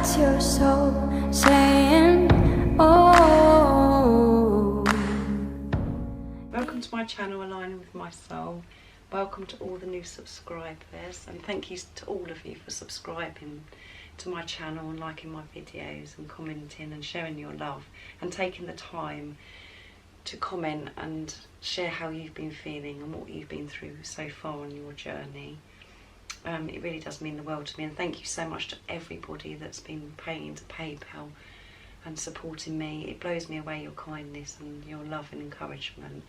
That's your soul saying, oh. Welcome to my channel, Aligning with My Soul. Welcome to all the new subscribers, and thank you to all of you for subscribing to my channel and liking my videos and commenting and sharing your love and taking the time to comment and share how you've been feeling and what you've been through so far on your journey. It really does mean the world to me, and thank you so much to everybody that's been paying into PayPal and supporting me. It blows me away, your kindness and your love and encouragement,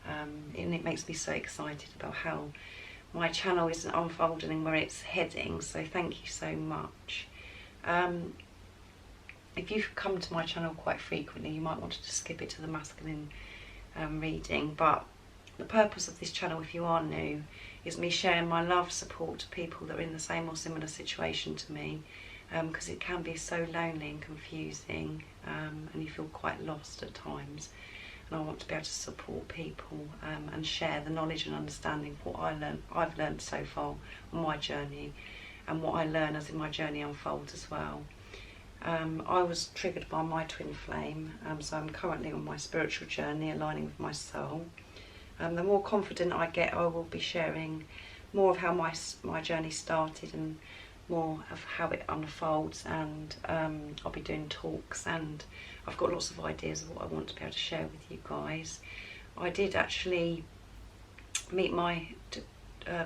and it makes me so excited about how my channel is unfolding and where it's heading, so thank you so much. If you've come to my channel quite frequently, you might want to just skip it to the masculine reading, but the purpose of this channel, if you are new, is me sharing my love, support to people that are in the same or similar situation to me, because it can be so lonely and confusing, and you feel quite lost at times, and I want to be able to support people and share the knowledge and understanding of what I've learned so far on my journey, and what I learn as my journey unfolds as well. I was triggered by my twin flame, so I'm currently on my spiritual journey, aligning with my soul. The more confident I get, I will be sharing more of how my journey started and more of how it unfolds, and I'll be doing talks, and I've got lots of ideas of what I want to be able to share with you guys. I did actually meet my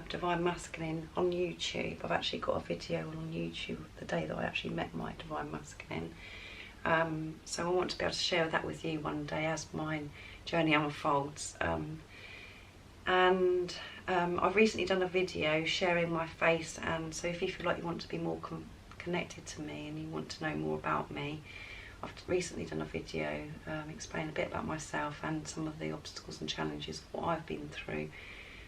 Divine Masculine on YouTube. I've actually got a video on YouTube the day that I actually met my Divine Masculine. So I want to be able to share that with you one day as my journey unfolds. I've recently done a video sharing my face, and so if you feel like you want to be more connected to me and you want to know more about me, I've recently done a video explaining a bit about myself and some of the obstacles and challenges of what I've been through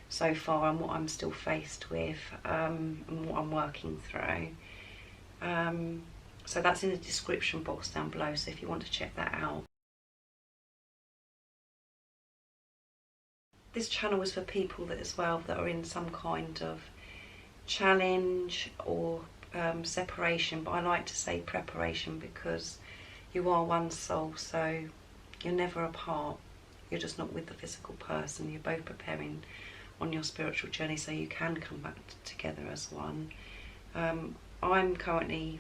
so far and what I'm still faced with, and what I'm working through. So that's in the description box down below, so if you want to check that out. This channel is for people that as well that are in some kind of challenge or separation, but I like to say preparation, because you are one soul, so you're never apart. You're just not with the physical person. You're both preparing on your spiritual journey so you can come back together as one. I'm currently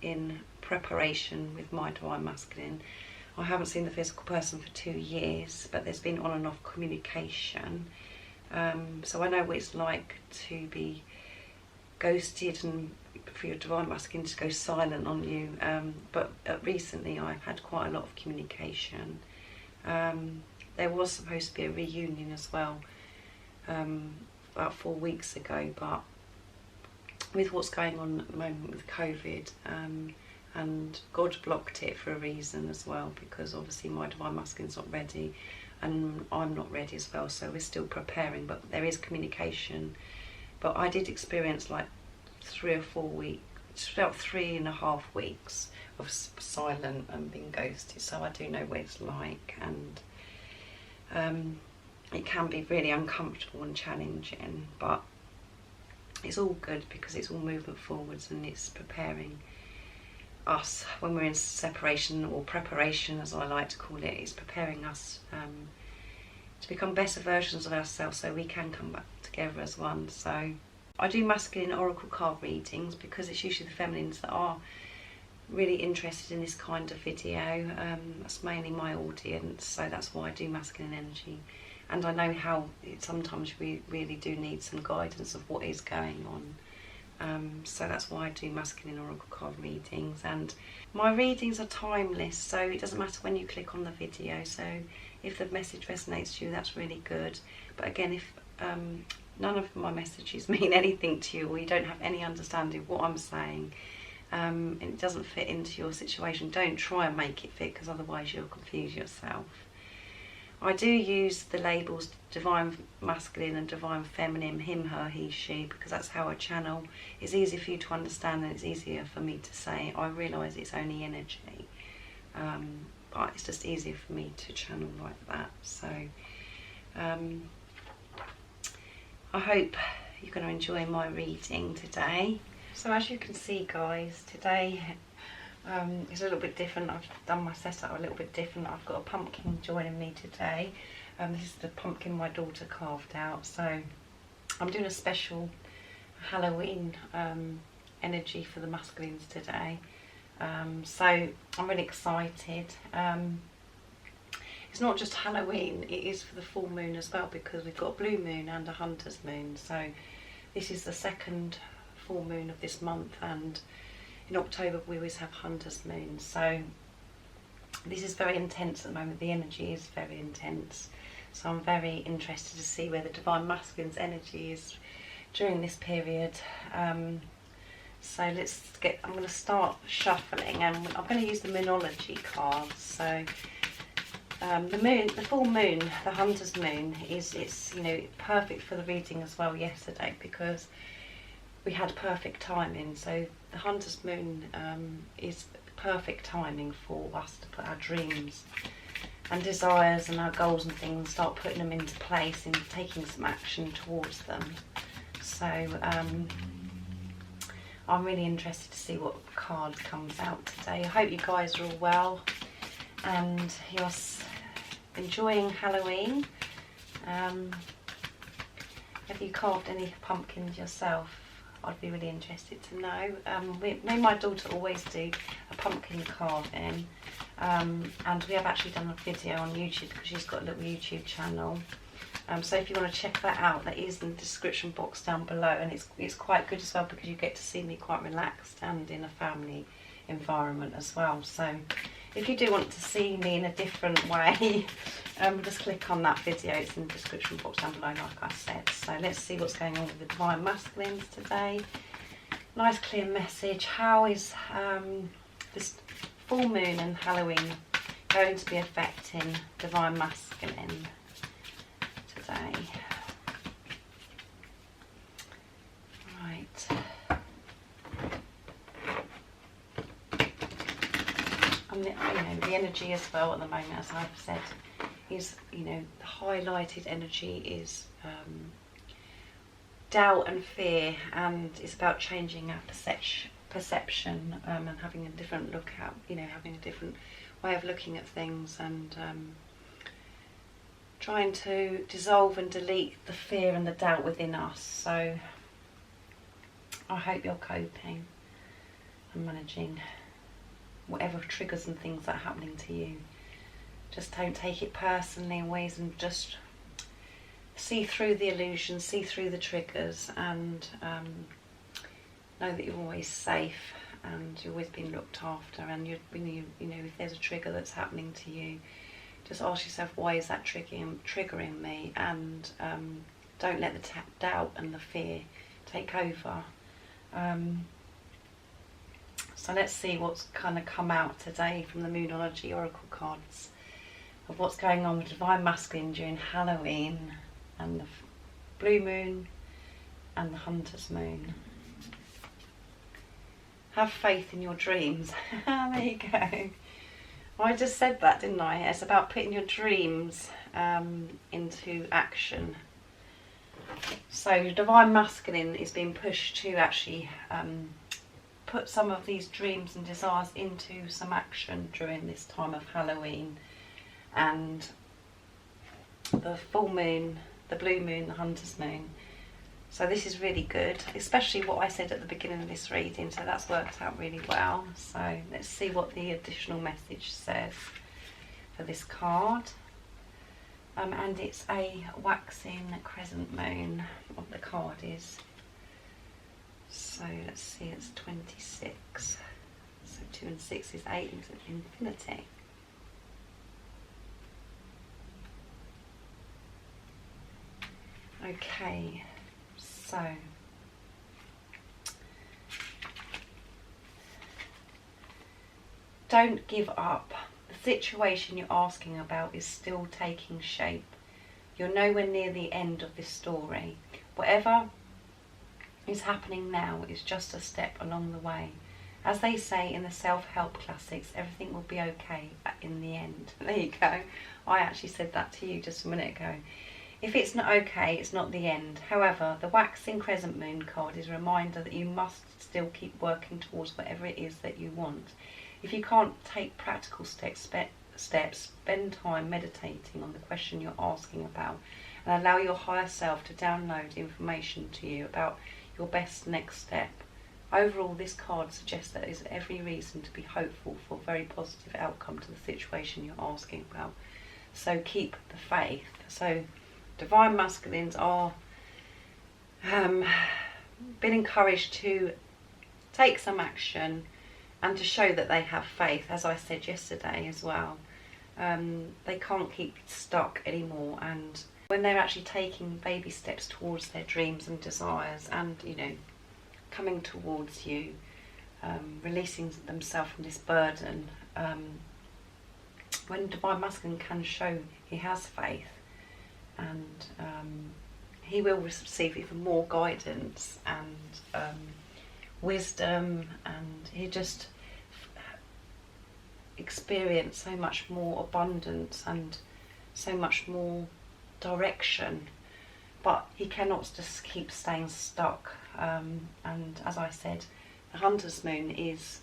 in preparation with my Divine Masculine. I haven't seen the physical person for 2 years, but there's been on and off communication. So I know what it's like to be ghosted and for your Divine Masculine to go silent on you. But recently I've had quite a lot of communication. There was supposed to be a reunion as well about 4 weeks ago, but with what's going on at the moment with COVID, and God blocked it for a reason as well, because obviously my Divine Masculine's not ready and I'm not ready as well, so we're still preparing, but there is communication. But I did experience like 3 or 4 weeks, it's about 3.5 weeks of silent and being ghosted, so I do know what it's like, and it can be really uncomfortable and challenging, but it's all good because it's all movement forwards, and it's preparing us when we're in separation, or preparation as I like to call it. It's preparing us to become better versions of ourselves so we can come back together as one. So I do masculine oracle card readings because it's usually the feminines that are really interested in this kind of video. That's mainly my audience, so that's why I do masculine energy, and I know how sometimes we really do need some guidance of what is going on. So that's why I do masculine oracle card readings, and my readings are timeless, so it doesn't matter when you click on the video. So if the message resonates with you, that's really good. But again, if none of my messages mean anything to you, or you don't have any understanding of what I'm saying, and it doesn't fit into your situation, don't try and make it fit, because otherwise you'll confuse yourself. I do use the labels Divine Masculine and Divine Feminine, him, her, he, she, because that's how I channel. It's easier for you to understand and it's easier for me to say. I realise it's only energy, but it's just easier for me to channel like that. So I hope you're going to enjoy my reading today. So as you can see, guys, today is a little bit different. I've done my setup a little bit different. I've got a pumpkin joining me today. This is the pumpkin my daughter carved out. So I'm doing a special Halloween energy for the masculines today. So I'm really excited. It's not just Halloween, it is for the full moon as well, because we've got a blue moon and a hunter's moon. So this is the second full moon of this month, and in October we always have hunter's moon. So this is very intense at the moment. The energy is very intense. So I'm very interested to see where the Divine Masculine's energy is during this period. So I'm going to start shuffling, and I'm going to use the Moonology cards. So the full moon, the hunter's moon, it's perfect for the reading as well yesterday, because we had perfect timing. So the hunter's moon is perfect timing for us to put our dreams and desires and our goals and things, start putting them into place and taking some action towards them. So I'm really interested to see what card comes out today. I hope you guys are all well and you're enjoying Halloween. Have you carved any pumpkins yourself? I'd be really interested to know. Me and my daughter always do a pumpkin carving, and we have actually done a video on YouTube because she's got a little YouTube channel. So if you want to check that out, that is in the description box down below, and it's quite good as well because you get to see me quite relaxed and in a family environment as well. So if you do want to see me in a different way, just click on that video. It's in the description box down below, like I said. So let's see what's going on with the Divine Masculines today. Nice clear message. How is this full moon and Halloween going to be affecting Divine Masculine today? Right. And the energy as well at the moment, as I've said, is, the highlighted energy is doubt and fear, and it's about changing our perception and having a different look at, having a different way of looking at things, and trying to dissolve and delete the fear and the doubt within us. So I hope you're coping and managing whatever triggers and things that are happening to you. Just don't take it personally always, and just see through the illusion, see through the triggers, and know that you're always safe and you're always being looked after. And if there's a trigger that's happening to you, just ask yourself, why is that triggering me? And don't let the doubt and the fear take over. So let's see what's kind of come out today from the Moonology Oracle cards of what's going on with Divine Masculine during Halloween and the blue moon and the hunter's moon. Have faith in your dreams. There you go. Well, I just said that, didn't I? It's about putting your dreams into action. So Divine Masculine is being pushed to actually put some of these dreams and desires into some action during this time of Halloween and the full moon, the blue moon, the hunter's moon. So this is really good, especially what I said at the beginning of this reading, so that's worked out really well. So let's see what the additional message says for this card. And it's a waxing crescent moon, what the card is. So let's see, it's 26. So 2 and 6 is 8, and it's infinity. Okay, so don't give up. The situation you're asking about is still taking shape. You're nowhere near the end of this story. Whatever is happening now is just a step along the way. As they say in the self-help classics, everything will be okay in the end. There you go. I actually said that to you just a minute ago. If it's not okay, it's not the end. However, the waxing crescent moon card is a reminder that you must still keep working towards whatever it is that you want. If you can't take practical steps, spend time meditating on the question you're asking about and allow your higher self to download information to you about your best next step. Overall, this card suggests that there is every reason to be hopeful for a very positive outcome to the situation you're asking about. So keep the faith. So Divine Masculines are been encouraged to take some action and to show that they have faith, as I said yesterday as well. They can't keep stuck anymore, and when they're actually taking baby steps towards their dreams and desires and, you know, coming towards you, releasing themselves from this burden, when Divine Masculine can show he has faith, and he will receive even more guidance and wisdom, and he just experience so much more abundance and so much more direction. But he cannot just keep staying stuck, and as I said, the Hunter's Moon is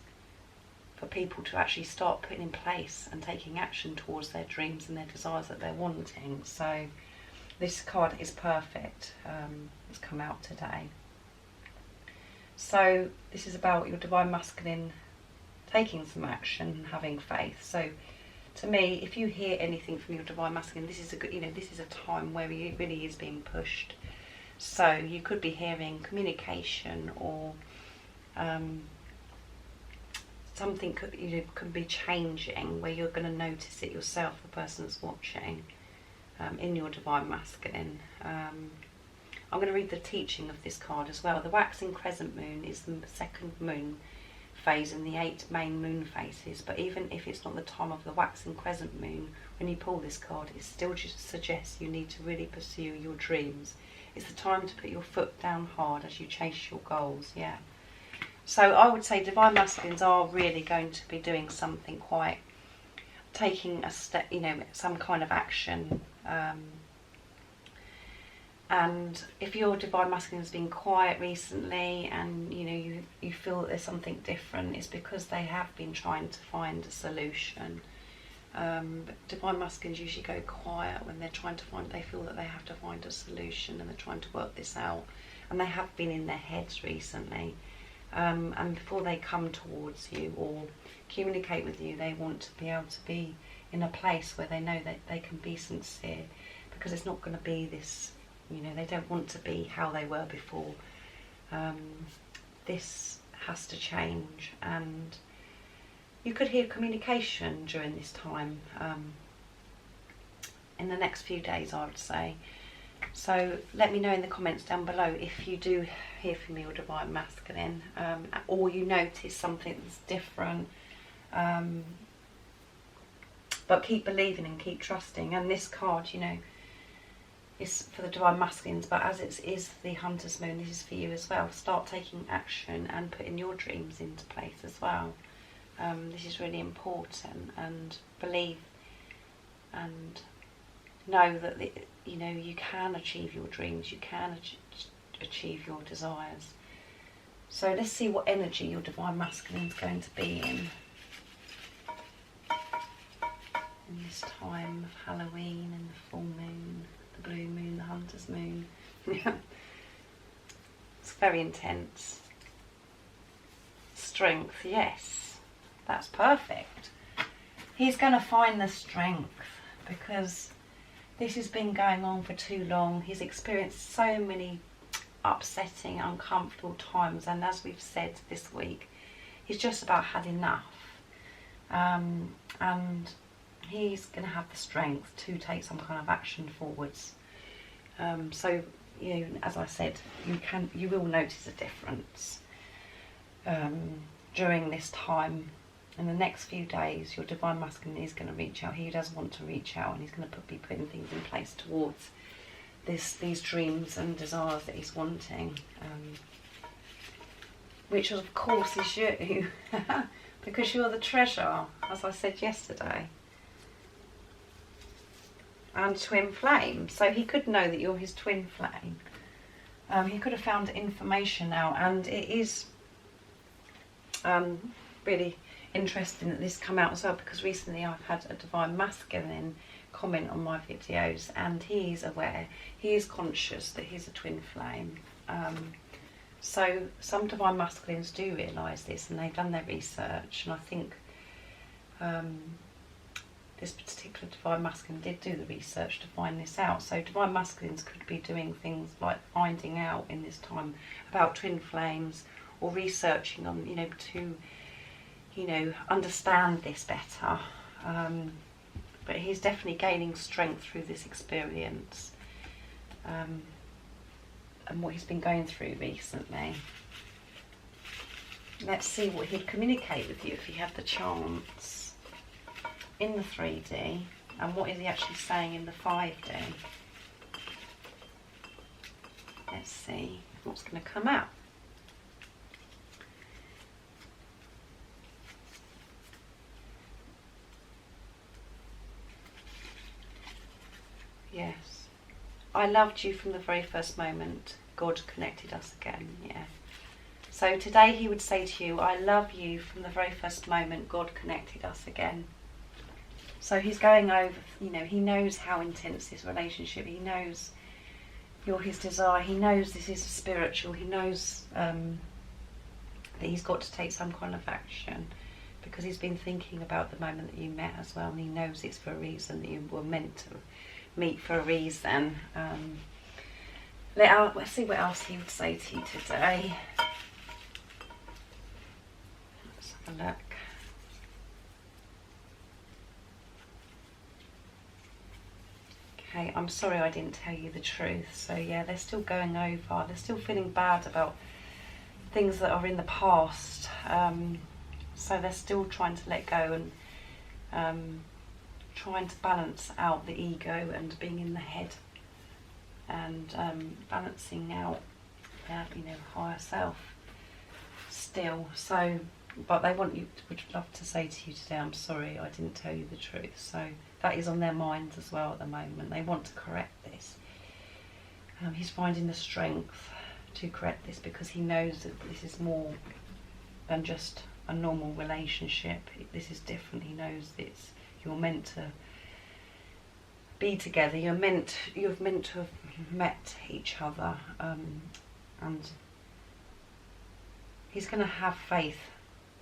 for people to actually start putting in place and taking action towards their dreams and their desires that they're wanting. So this card is perfect. It's come out today. So this is about your Divine Masculine taking some action and having faith. So to me, if you hear anything from your Divine Masculine, this is a good, this is a time where he really is being pushed. So you could be hearing communication, or something could be changing where you're going to notice it yourself, the person that's watching, in your Divine Masculine. I'm going to read the teaching of this card as well. The waxing crescent moon is the second moon phase in the 8 main moon phases, but even if it's not the time of the waxing crescent moon, when you pull this card, it still just suggests you need to really pursue your dreams. It's the time to put your foot down hard as you chase your goals. Yeah. So I would say Divine Masculines are really going to be doing something quite, taking a step, some kind of action. And if your Divine Masculine has been quiet recently, and you feel that there's something different, it's because they have been trying to find a solution. But Divine Masculines usually go quiet when they're trying to they feel that they have to find a solution, and they're trying to work this out. And they have been in their heads recently. And before they come towards you or communicate with you, they want to be able to be in a place where they know that they can be sincere, because it's not going to be this, they don't want to be how they were before. This has to change, and you could hear communication during this time, in the next few days, I would say. So let me know in the comments down below if you do hear from me, your Divine Masculine, or you notice something that's different. But keep believing and keep trusting. And this card, is for the Divine Masculines, but as it is the Hunter's Moon, this is for you as well. Start taking action and putting your dreams into place as well. This is really important, and believe and know that you can achieve your dreams, you can achieve your desires. So let's see what energy your Divine Masculine is going to be in this time of Halloween and the full moon, the blue moon, the Hunter's Moon. It's very intense. Strength, yes, that's perfect. He's going to find the strength, because this has been going on for too long. He's experienced so many upsetting, uncomfortable times, and as we've said this week, he's just about had enough. And he's going to have the strength to take some kind of action forwards. So, as I said, you will notice a difference during this time. In the next few days, your Divine Masculine is going to reach out. He does want to reach out, and he's going to be putting things in place towards these dreams and desires that he's wanting, which of course is you, because you're the treasure, as I said yesterday. and twin flame. So he could know that you're his twin flame. He could have found information out, and it is really interesting that this come out as well, because recently I've had a divine masculine comment on my videos, and he's aware, he is conscious that he's a twin flame. So some divine masculines do realise this, and they've done their research, and I think this particular divine masculine did do the research to find this out. So divine masculines could be doing things like finding out in this time about twin flames, or researching on, to understand this better. But he's definitely gaining strength through this experience, and what he's been going through recently. Let's see what he'd communicate with you if he had the chance in the 3D, and what is he actually saying in the 5D. Let's see what's going to come out. Yes. I loved you from the very first moment. God connected us again. Yeah. So today he would say to you, I love you from the very first moment. God connected us again. So he's going over, he knows how intense this relationship. He knows you're his desire. He knows this is spiritual. He knows that he's got to take some kind of action, because he's been thinking about the moment that you met as well, and he knows it's for a reason, that you were meant to meet for a reason. Let's see what else he would say to you today. Let's have a look. Okay, I'm sorry I didn't tell you the truth. So yeah, they're still going over, they're still feeling bad about things that are in the past. So they're still trying to let go, and trying to balance out the ego and being in the head, and balancing out higher self still. So, but they would love to say to you today, I'm sorry I didn't tell you the truth. So that is on their minds as well at the moment. They want to correct this. He's finding the strength to correct this, because he knows that this is more than just a normal relationship. This is different. He knows you're meant to be together. You're meant to have met each other, and he's going to have faith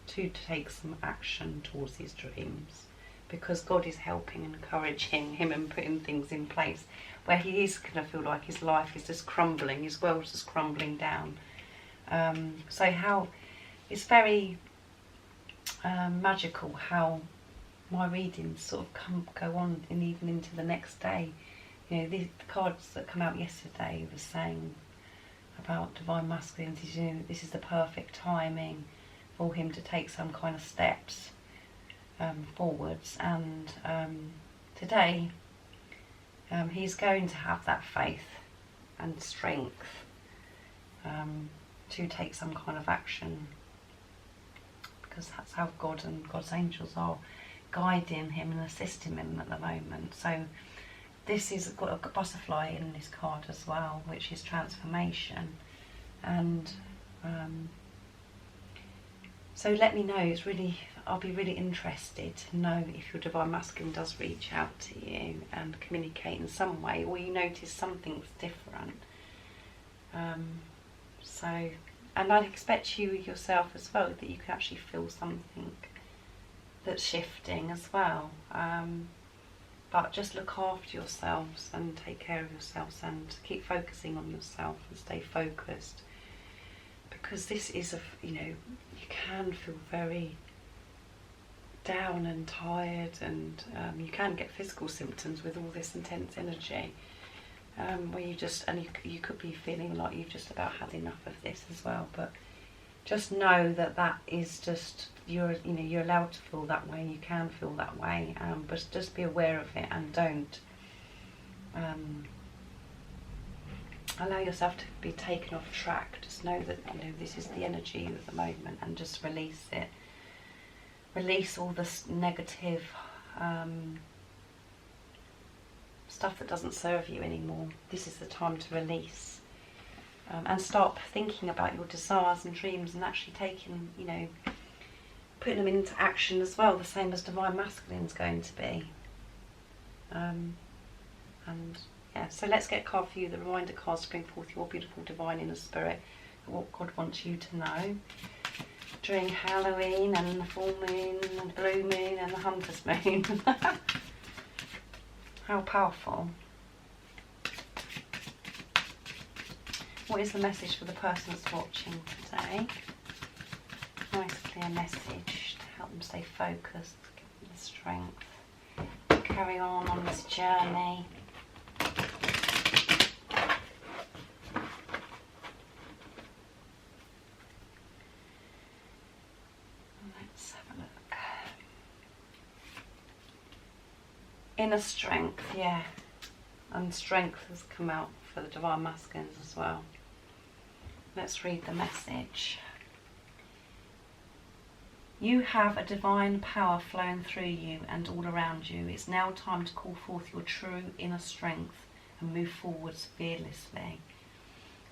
to take some action towards his dreams, because God is helping and encouraging him and putting things in place where he is going to feel like his life is just crumbling, his world's just crumbling down. So how it's very magical how my readings sort of go on and even into the next day. The cards that come out yesterday was saying about divine masculinity. This is the perfect timing for him to take some kind of steps forwards, and today he's going to have that faith and strength to take some kind of action, because that's how God and God's angels are guiding him and assisting him at the moment. So this is got a butterfly in this card as well, which is transformation. And so let me know. I'll be really interested to know if your divine masculine does reach out to you and communicate in some way, or you notice something's different. And I'd expect you yourself as well, that you can actually feel something that's shifting as well. But just look after yourselves and take care of yourselves, and keep focusing on yourself and stay focused, because this is you can feel very down and tired, and you can get physical symptoms with all this intense energy, where you could be feeling like you've just about had enough of this as well. But just know that is just, you're allowed to feel that way. You can feel that way, but just be aware of it, and don't allow yourself to be taken off track. Just know that this is the energy at the moment, and just release it. Release all this negative stuff that doesn't serve you anymore. This is the time to release and start thinking about your desires and dreams and actually taking, you know, putting them into action as well, the same as Divine Masculine's going to be. And yeah, so let's get a card for you, the reminder cards to bring forth your beautiful divine inner spirit, what God wants you to know during Halloween and the full moon and the blue moon and the hunter's moon. How powerful. What is the message for the person that's watching today? Nice clear message to help them stay focused, give them the strength, carry on this journey. Let's have a look. Inner strength, yeah. And strength has come out for the Divine Masculines as well. Let's read the message. You have a divine power flowing through you and all around you. It's now time to call forth your true inner strength and move forwards fearlessly.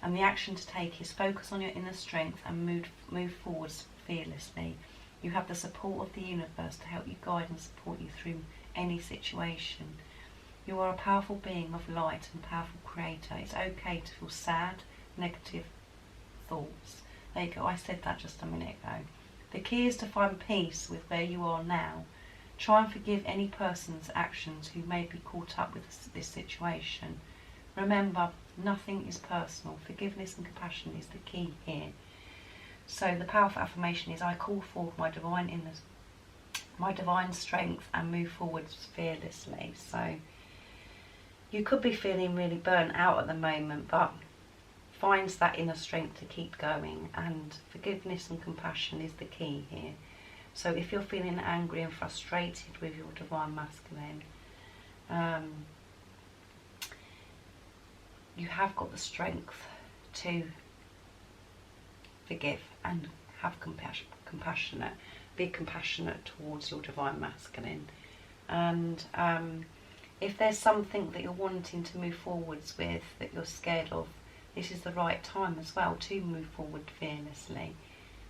And the action to take is focus on your inner strength and move forwards fearlessly. You have the support of the universe to help you guide and support you through any situation. You are a powerful being of light and powerful creator. It's okay to feel sad, negative thoughts. There you go, I said that just a minute ago. The key is to find peace with where you are now. Try and forgive any person's actions who may be caught up with this situation. Remember, nothing is personal. Forgiveness and compassion is the key here. So the powerful affirmation is, I call forth my divine strength and move forwards fearlessly. So you could be feeling really burnt out at the moment, but finds that inner strength to keep going, and forgiveness and compassion is the key here. So if you're feeling angry and frustrated with your Divine Masculine, you have got the strength to forgive and have be compassionate towards your Divine Masculine. And if there's something that you're wanting to move forwards with that you're scared of, this is the right time as well to move forward fearlessly.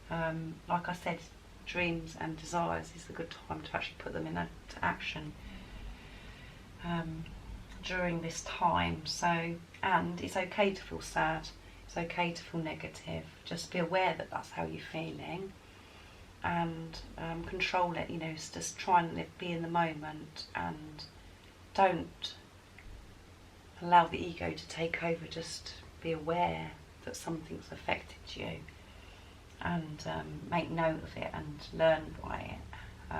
Like I said, dreams and desires is a good time to actually put them into action during this time. So, and it's okay to feel sad, it's okay to feel negative. Just be aware that that's how you're feeling, and control it. You know, just try and be in the moment, and don't allow the ego to take over. Just be aware that something's affected you, and make note of it and learn by it,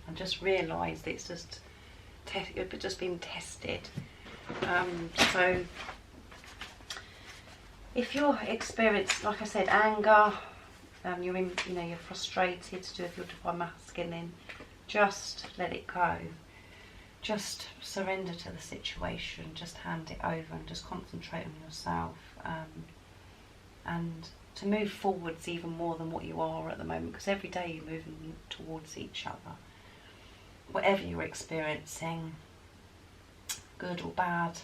and just realise that it's just being tested. So if you're experiencing, like I said, anger, you're frustrated to do with your Divine Masculine, just let it go. Just surrender to the situation, just hand it over and just concentrate on yourself, and to move forwards even more than what you are at the moment, because every day you're moving towards each other. Whatever you're experiencing, good or bad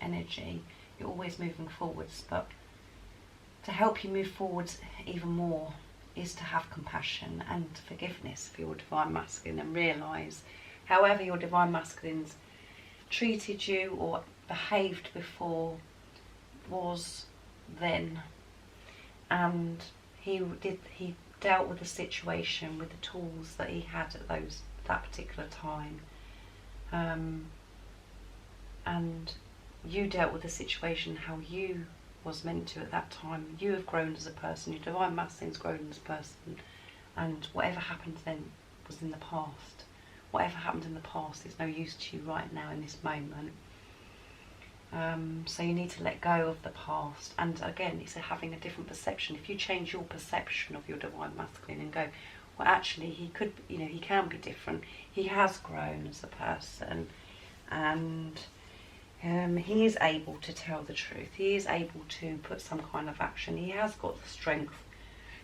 energy, you're always moving forwards, but to help you move forwards even more is to have compassion and forgiveness for your Divine Masculine, and realise however your Divine Masculines treated you or behaved before was then, and he dealt with the situation with the tools that he had at that particular time, and you dealt with the situation how you was meant to at that time. You have grown as a person, your Divine Masculine's grown as a person, and whatever happened then was in the past. Whatever happened in the past is no use to you right now in this moment. So you need to let go of the past, and again, it's having a different perception. If you change your perception of your Divine Masculine and go, well, actually he could, he can be different. He has grown as a person, and he is able to tell the truth. He is able to put some kind of action. He has got the strength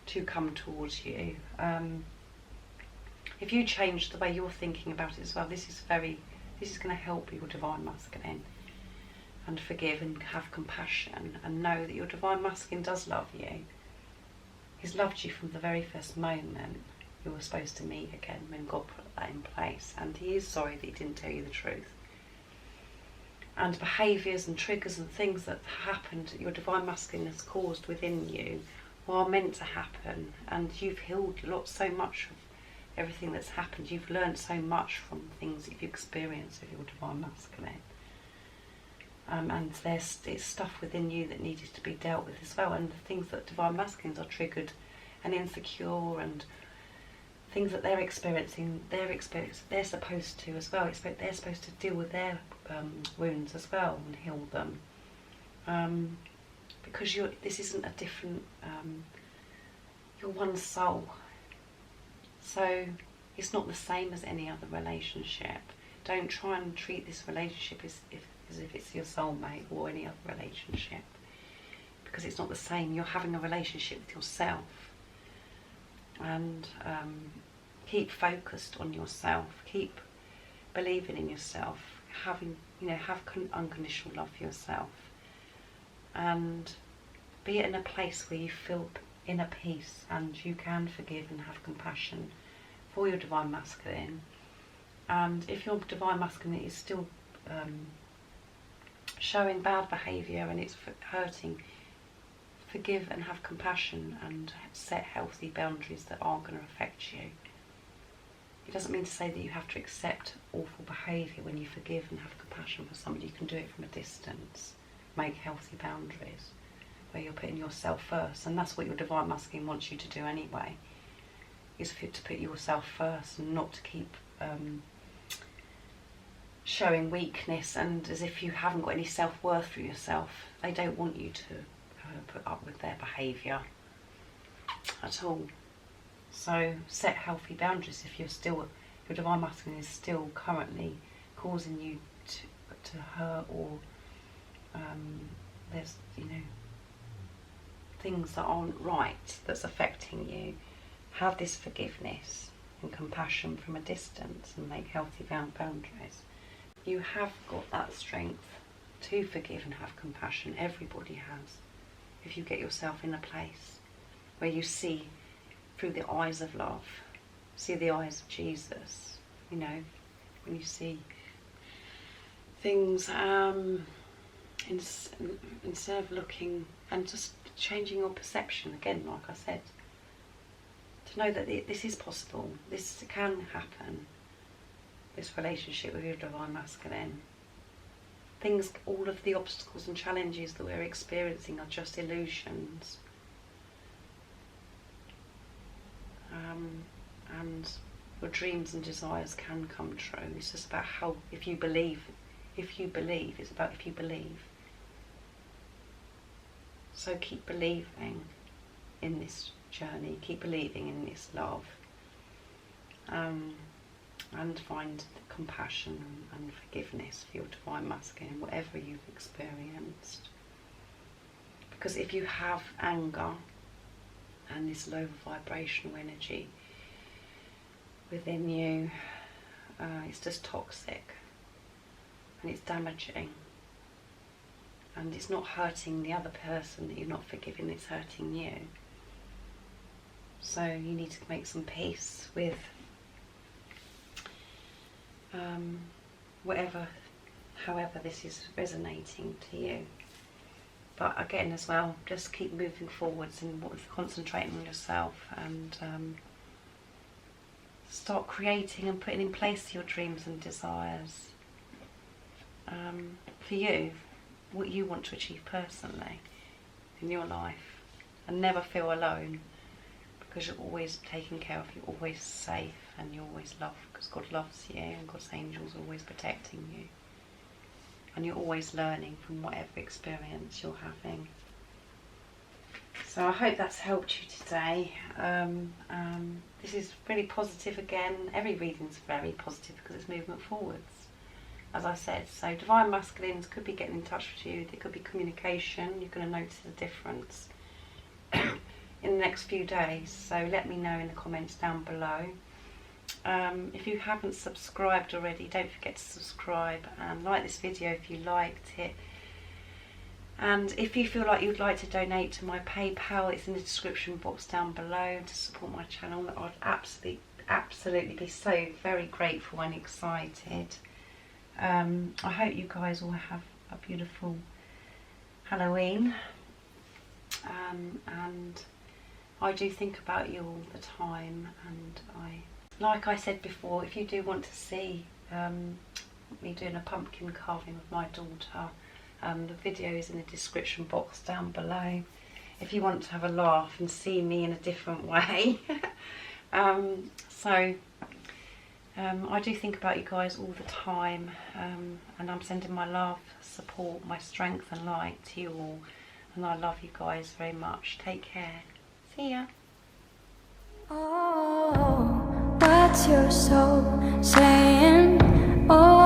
to come towards you. If you change the way you're thinking about it as well, this is very This is going to help your Divine Masculine. And forgive and have compassion and know that your Divine Masculine does love you. He's loved you from the very first moment you were supposed to meet again, when God put that in place. And he is sorry that he didn't tell you the truth. And behaviours and triggers and things that happened, your Divine Masculine has caused within you, are meant to happen. And you've healed so much of everything that's happened. You've learned so much from things that you've experienced with your Divine Masculine. And it's stuff within you that needed to be dealt with as well. And the things that Divine Masculines are triggered and insecure, and things that they're experiencing, they're supposed to as well. They're supposed to deal with their wounds as well and heal them. Because this isn't a different, you're one soul. So it's not the same as any other relationship. Don't try and treat this relationship as if it's your soulmate or any other relationship, because it's not the same. You're having a relationship with yourself. And keep focused on yourself. Keep believing in yourself. Have unconditional love for yourself. And be in a place where you feel inner peace and you can forgive and have compassion for your Divine Masculine. And if your Divine Masculine is still showing bad behaviour and it's hurting, forgive and have compassion and set healthy boundaries that aren't going to affect you. It doesn't mean to say that you have to accept awful behaviour when you forgive and have compassion for somebody. You can do it from a distance. Make healthy boundaries where you're putting yourself first. And that's what your Divine Masculine wants you to do anyway, is to put yourself first and not to keep showing weakness and as if you haven't got any self-worth for yourself. They don't want you to put up with their behaviour at all. So set healthy boundaries if your Divine Masculine is still currently causing you to hurt, or there's things that aren't right that's affecting you. Have this forgiveness and compassion from a distance and make healthy boundaries. You have got that strength to forgive and have compassion. Everybody has. If you get yourself in a place where you see through the eyes of love, see the eyes of Jesus, when you see things instead of looking and just changing your perception again, like I said, to know that this is possible, this can happen, this relationship with your Divine Masculine. All of the obstacles and challenges that we're experiencing are just illusions. And your dreams and desires can come true. It's just about how, if you believe, it's about if you believe. So keep believing in this journey, keep believing in this love, and find compassion and forgiveness for your Divine Masculine, whatever you've experienced. Because if you have anger and this low vibrational energy within you, it's just toxic and it's damaging, and it's not hurting the other person that you're not forgiving, it's hurting you. So you need to make some peace with however this is resonating to you. But again as well, just keep moving forwards and concentrating on yourself, and start creating and putting in place your dreams and desires for you, what you want to achieve personally in your life. And never feel alone, because you're always taken care of, you're always safe, and you're always loved, because God loves you and God's angels are always protecting you. And you're always learning from whatever experience you're having. So I hope that's helped you today. This is really positive again. Every reading's very positive because it's movement forwards, as I said. So Divine Masculines could be getting in touch with you. There could be communication. You're going to notice a difference in the next few days. So let me know in the comments down below. If you haven't subscribed already, don't forget to subscribe and like this video if you liked it. And if you feel like you'd like to donate to my PayPal, it's in the description box down below to support my channel. I'd absolutely be so very grateful and excited. I hope you guys all have a beautiful Halloween, and I do think about you all the time, and like I said before, if you do want to see me doing a pumpkin carving with my daughter, the video is in the description box down below. If you want to have a laugh and see me in a different way. I do think about you guys all the time, and I'm sending my love, support, my strength and light to you all, and I love you guys very much. Take care. See ya. Oh, what's your soul saying? Oh.